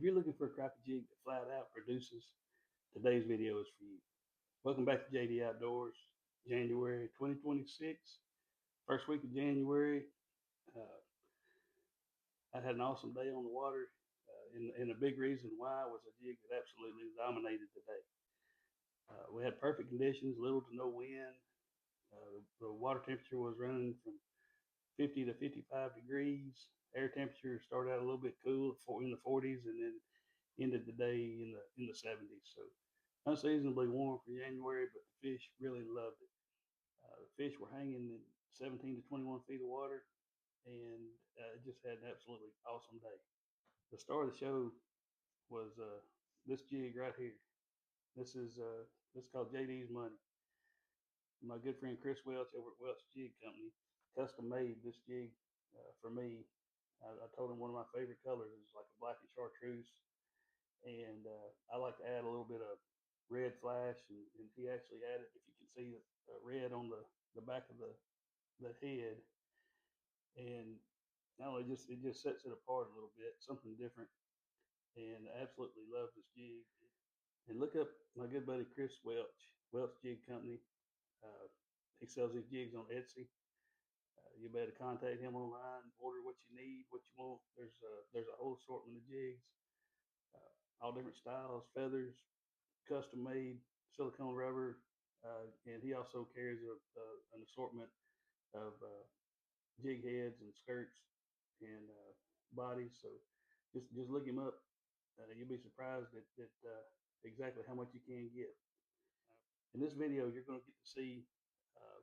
you're looking for a crappie jig that flat out produces, today's video is for you. Welcome back to JD Outdoors, January 2026. First week of January. Uh, I had an awesome day on the water, and a big reason why was a jig that absolutely dominated today. We had perfect conditions, little to no wind. The water temperature was running from 50 to 55 degrees. Air temperature started out a little bit cool in the 40s, and then ended the day in the 70s. So unseasonably warm for January, but the fish really loved it. The fish were hanging in 17 to 21 feet of water, and just had an absolutely awesome day. The star of the show was this jig right here. This is called JD's Money. My good friend Chris Welch over at Welch Jig Company custom made this jig for me. I told him one of my favorite colors is like a black and chartreuse, and I like to add a little bit of red flash, and he actually added, if you can see the red on the back of the head, and not only it just sets it apart a little bit, something different, and I absolutely love this jig. And look up my good buddy Chris Welch, Welch Jig Company. Uh, he sells these jigs on Etsy. You better contact him online, order what you need, what you want. There's a whole assortment of jigs, uh, all different styles, feathers, custom made silicone rubber, and he also carries an assortment of jig heads and skirts and bodies. So just look him up. You'll be surprised at exactly how much you can get. In this video, you're going to get to see uh,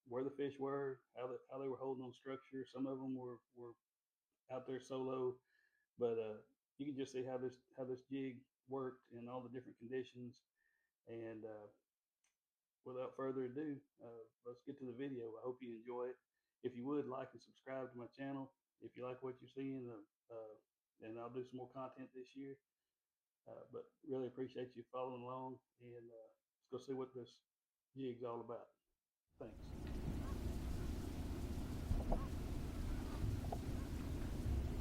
where the fish were, how they were holding on structure. Some of them were out there solo, but you can just see how this jig worked in all the different conditions. And without further ado, let's get to the video. I hope you enjoy it. If you would, like and subscribe to my channel. If you like what you're seeing, and I'll do some more content this year. But really appreciate you following along, and let's go see what this jig's all about. Thanks.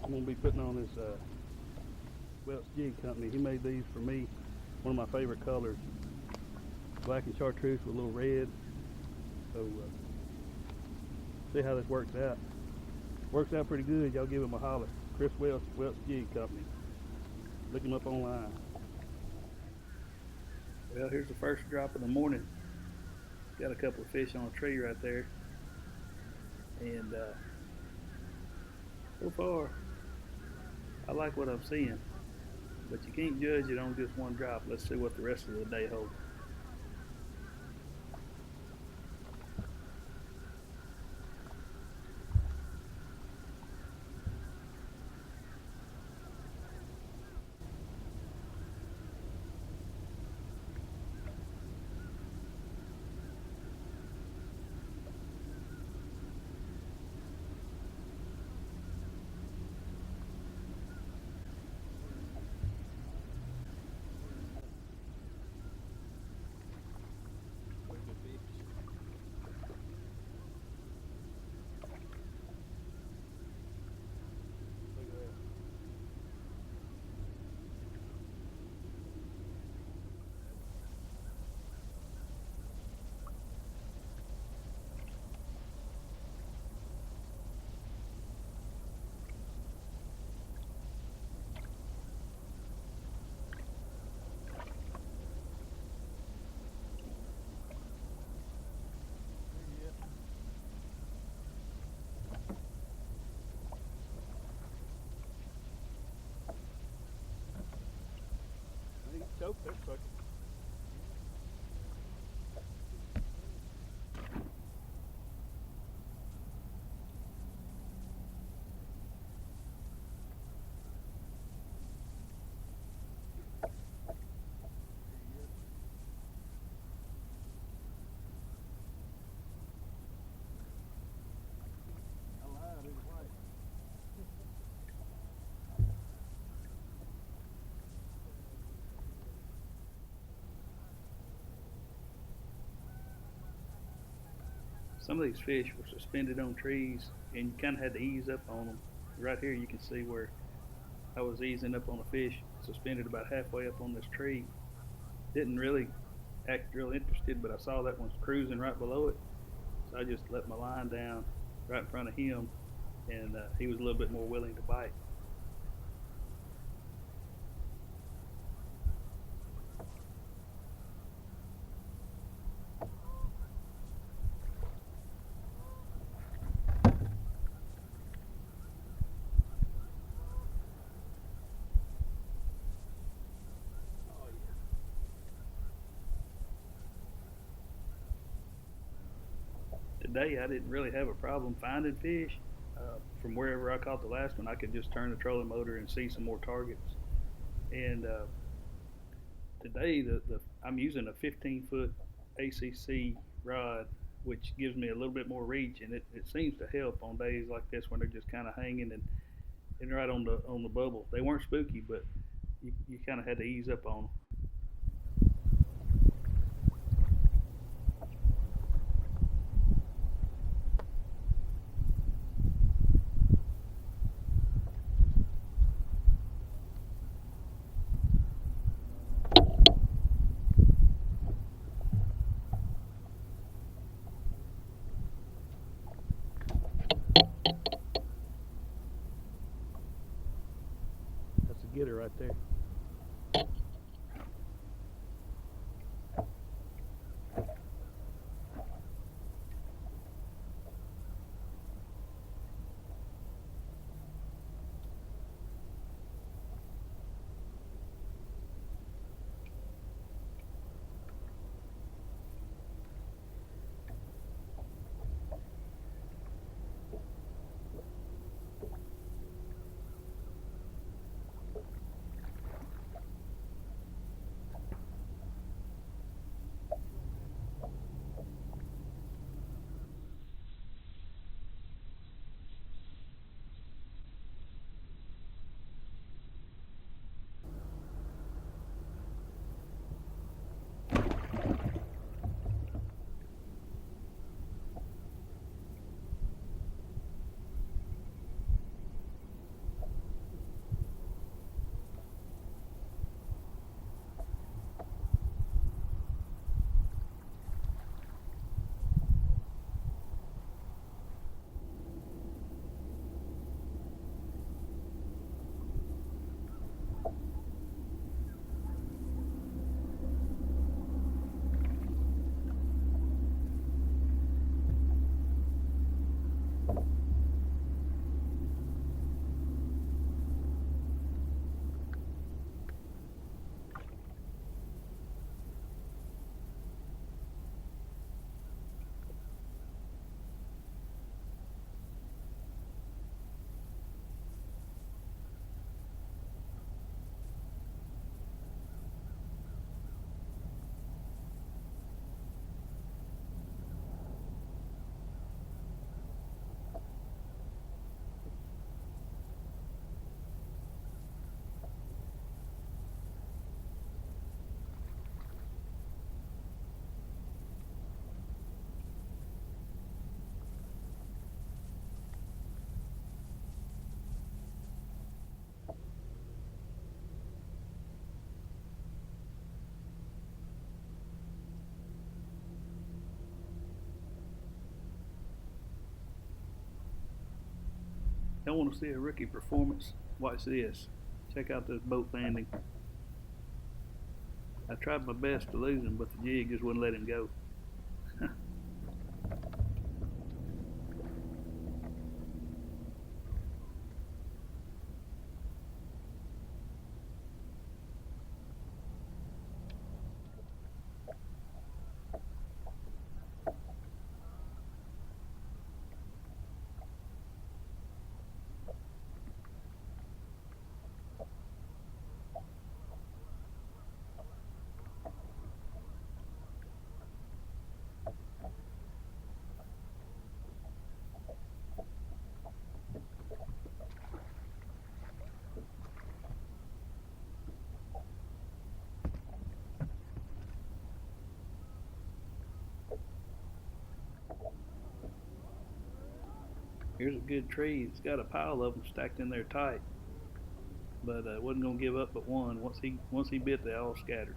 I'm gonna be putting on this Welch Jig Company. He made these for me. One of my favorite colors, black and chartreuse with a little red. So see how this works out. Works out pretty good. Y'all give him a holler. Chris Welch, Welch Jig Company. Look him up online. Well, here's the first drop of the morning. Got a couple of fish on a tree right there, and so far I like what I'm seeing, but you can't judge it on just one drop. Let's see what the rest of the day holds. I think it's choked that sucker. I lied, it was white. Some of these fish were suspended on trees, and you kind of had to ease up on them. Right here, you can see where I was easing up on a fish suspended about halfway up on this tree. Didn't really act real interested, but I saw that one's cruising right below it, so I just let my line down right in front of him, and he was a little bit more willing to bite. Oh yeah. Today I didn't really have a problem finding fish. From wherever I caught the last one, I could just turn the trolling motor and see some more targets. And today I'm using a 15-foot ACC rod, which gives me a little bit more reach, and it seems to help on days like this when they're just kind of hanging and right on the bubble. They weren't spooky, but you kind of had to ease up on them. That's a getter right there. Don't want to see a rookie performance? Watch this. Check out this boat landing. I tried my best to lose him, but the jig just wouldn't let him go. Here's a good tree. It's got a pile of them stacked in there tight. but wasn't gonna give up but one. Once he bit, they all scattered.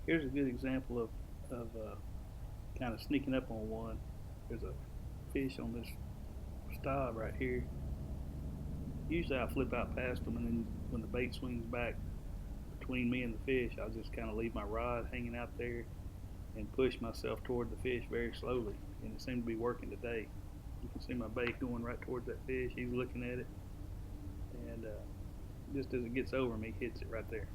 Here's a good example of kind of sneaking up on one. There's a fish on this stop right here. Usually I flip out past them, and then when the bait swings back between me and the fish, I'll just kind of leave my rod hanging out there and push myself toward the fish very slowly. And it seemed to be working today. You can see my bait going right towards that fish. He's looking at it, and just as it gets over me, hits it right there.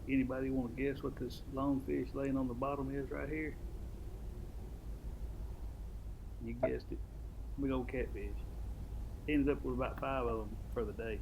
Anybody want to guess what this lungfish laying on the bottom is right here? You guessed it. Big old catfish. Ended up with about 5 of them for the day.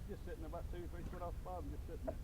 He's just sitting about 2 or 3 foot off the bottom, just sitting there.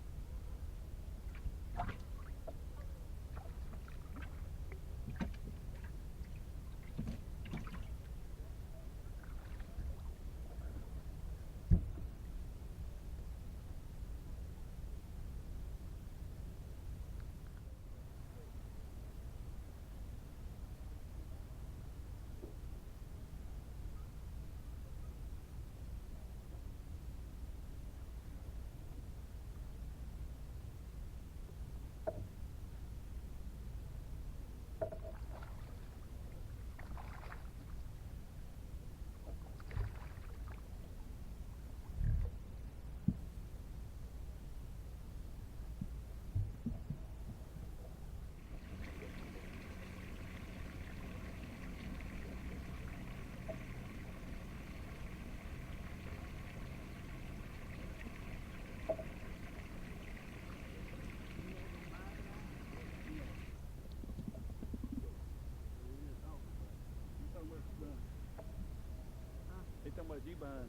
He's talking about you buying it.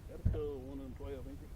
That's cool, one of them 12 inches.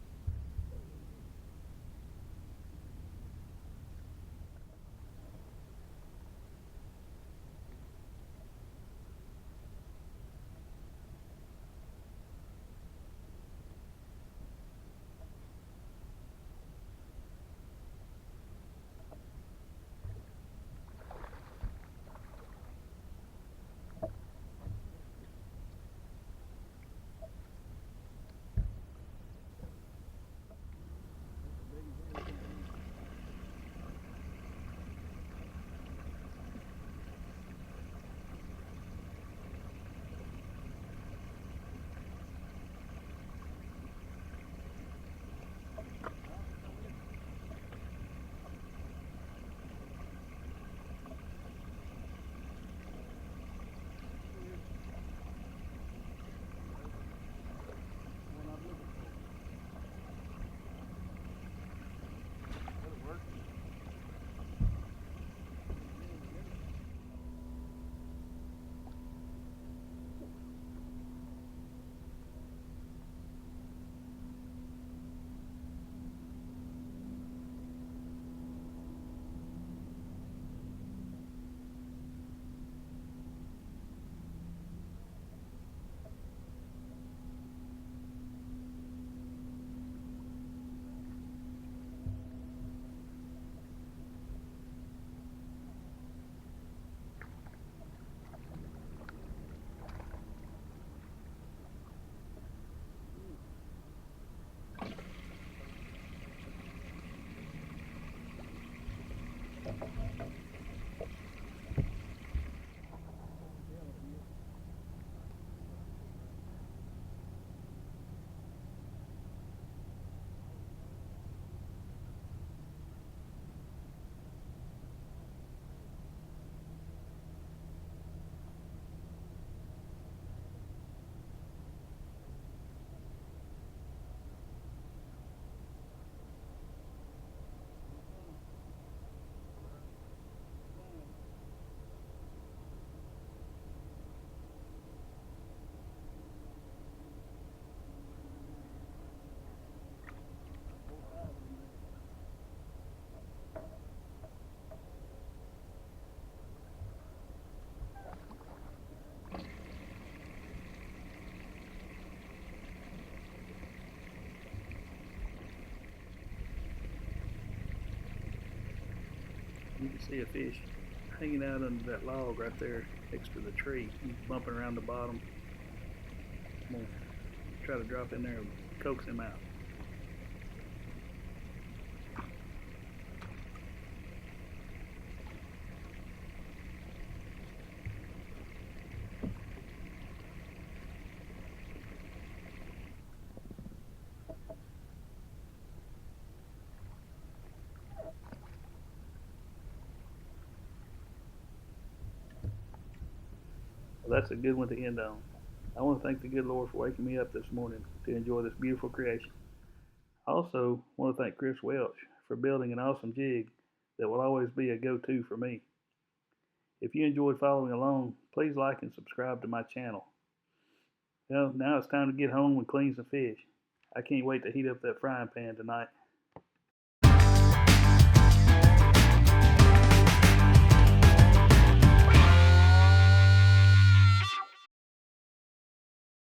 You can see a fish hanging out under that log right there next to the tree. He's bumping around the bottom. I'm gonna try to drop in there and coax him out. Well, that's a good one to end on. I want to thank the good Lord for waking me up this morning to enjoy this beautiful creation. I also want to thank Chris Welch for building an awesome jig that will always be a go-to for me. If you enjoyed following along, please like and subscribe to my channel. Well, now it's time to get home and clean some fish. I can't wait to heat up that frying pan tonight.